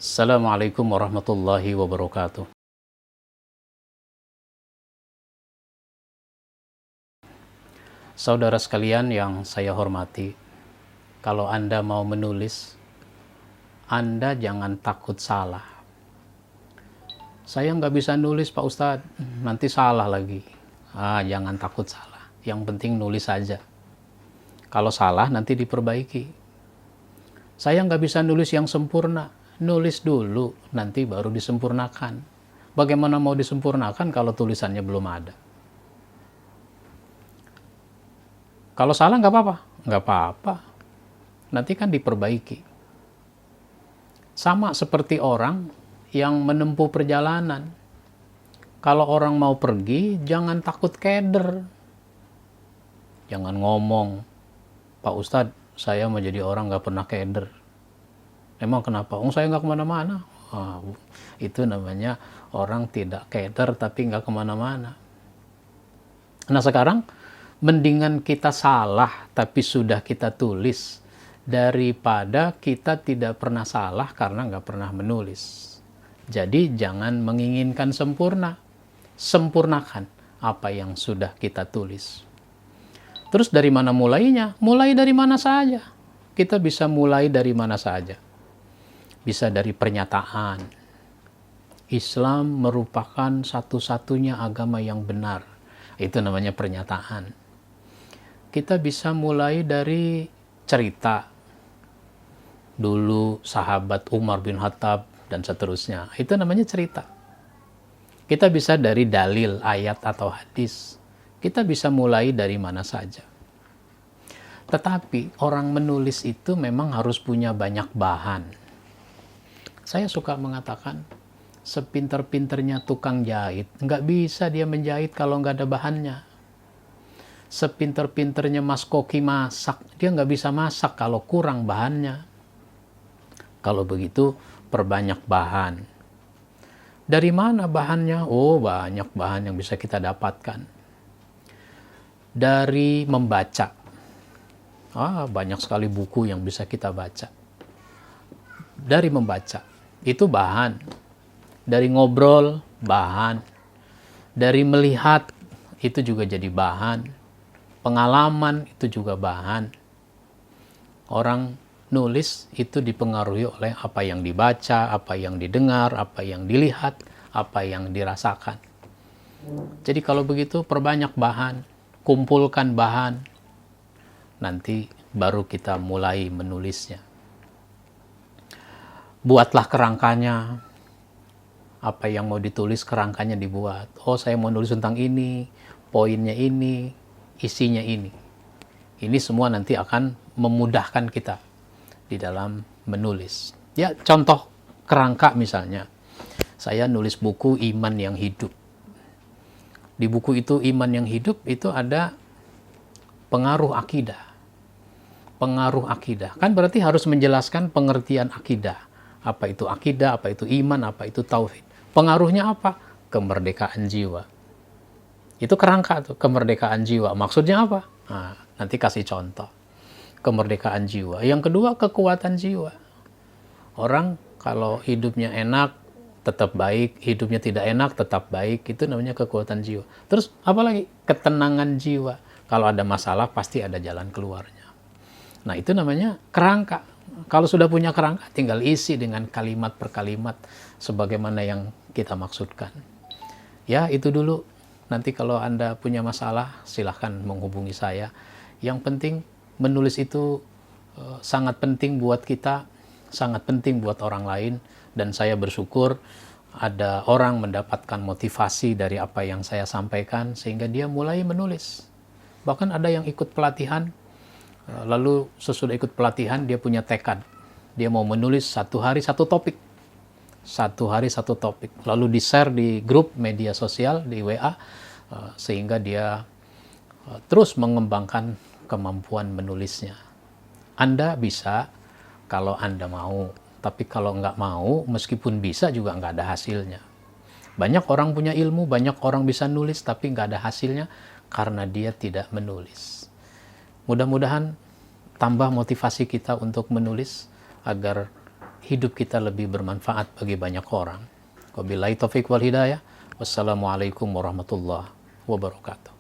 Assalamualaikum warahmatullahi wabarakatuh. Saudara sekalian yang saya hormati, kalau Anda mau menulis, Anda jangan takut salah. Saya nggak bisa nulis Pak Ustadz, nanti salah lagi. Jangan takut salah. Yang penting nulis saja. Kalau salah nanti diperbaiki. Saya nggak bisa nulis yang sempurna. Nulis dulu, nanti baru disempurnakan. Bagaimana mau disempurnakan kalau tulisannya belum ada? Kalau salah nggak apa-apa. Nggak apa-apa. Nanti kan diperbaiki. Sama seperti orang yang menempuh perjalanan. Kalau orang mau pergi, jangan takut keder. Jangan ngomong, Pak Ustadz, saya mau jadi orang nggak pernah keder. Emang kenapa? Saya nggak kemana-mana. Itu namanya orang tidak keder tapi nggak kemana-mana. Nah sekarang, mendingan kita salah tapi sudah kita tulis daripada kita tidak pernah salah karena nggak pernah menulis. Jadi jangan menginginkan sempurna, sempurnakan apa yang sudah kita tulis. Terus dari mana mulainya? Mulai dari mana saja. Kita bisa mulai dari mana saja. Bisa dari pernyataan. Islam merupakan satu-satunya agama yang benar. Itu namanya pernyataan. Kita bisa mulai dari cerita. Dulu sahabat Umar bin Khattab dan seterusnya. Itu namanya cerita. Kita bisa dari dalil, ayat atau hadis. Kita bisa mulai dari mana saja. Tetapi orang menulis itu memang harus punya banyak bahan. Saya suka mengatakan, sepinter-pinternya tukang jahit, nggak bisa dia menjahit kalau nggak ada bahannya. Sepinter-pinternya Mas Koki masak, dia nggak bisa masak kalau kurang bahannya. Kalau begitu, perbanyak bahan. Dari mana bahannya? Banyak bahan yang bisa kita dapatkan. Dari membaca. Banyak sekali buku yang bisa kita baca. Dari membaca, itu bahan. Dari ngobrol, bahan. Dari melihat, itu juga jadi bahan. Pengalaman, itu juga bahan. Orang nulis itu dipengaruhi oleh apa yang dibaca, apa yang didengar, apa yang dilihat, apa yang dirasakan. Jadi kalau begitu perbanyak bahan, kumpulkan bahan, nanti baru kita mulai menulisnya. Buatlah kerangkanya, apa yang mau ditulis kerangkanya dibuat. Saya mau nulis tentang ini, poinnya ini, isinya ini. Ini semua nanti akan memudahkan kita di dalam menulis. Ya, contoh kerangka misalnya. Saya nulis buku Iman yang Hidup. Di buku itu Iman yang Hidup itu ada pengaruh akidah. Pengaruh akidah. Kan berarti harus menjelaskan pengertian akidah. Apa itu akidah, apa itu iman, apa itu tauhid. Pengaruhnya apa? Kemerdekaan jiwa. Itu kerangka tuh, kemerdekaan jiwa. Maksudnya apa? Nanti kasih contoh. Kemerdekaan jiwa. Yang kedua, kekuatan jiwa. Orang kalau hidupnya enak, tetap baik. Hidupnya tidak enak, tetap baik. Itu namanya kekuatan jiwa. Terus, apalagi? Ketenangan jiwa. Kalau ada masalah, pasti ada jalan keluarnya. Nah, itu namanya kerangka. Kalau sudah punya kerangka, tinggal isi dengan kalimat per kalimat sebagaimana yang kita maksudkan. Ya, itu dulu. Nanti kalau Anda punya masalah, silahkan menghubungi saya. Yang penting, menulis itu sangat penting buat kita, sangat penting buat orang lain. Dan saya bersyukur ada orang mendapatkan motivasi dari apa yang saya sampaikan, sehingga dia mulai menulis. Bahkan ada yang ikut pelatihan, lalu sesudah ikut pelatihan dia punya tekad. Dia mau menulis satu hari satu topik. Satu hari satu topik. Lalu di-share di grup media sosial, di WA, sehingga dia terus mengembangkan kemampuan menulisnya. Anda bisa kalau Anda mau. Tapi kalau nggak mau, meskipun bisa juga nggak ada hasilnya. Banyak orang punya ilmu, banyak orang bisa nulis, tapi nggak ada hasilnya karena dia tidak menulis. Mudah-mudahan tambah motivasi kita untuk menulis agar hidup kita lebih bermanfaat bagi banyak orang. Wabillahi taufiq wal hidayah. Wassalamualaikum warahmatullahi wabarakatuh.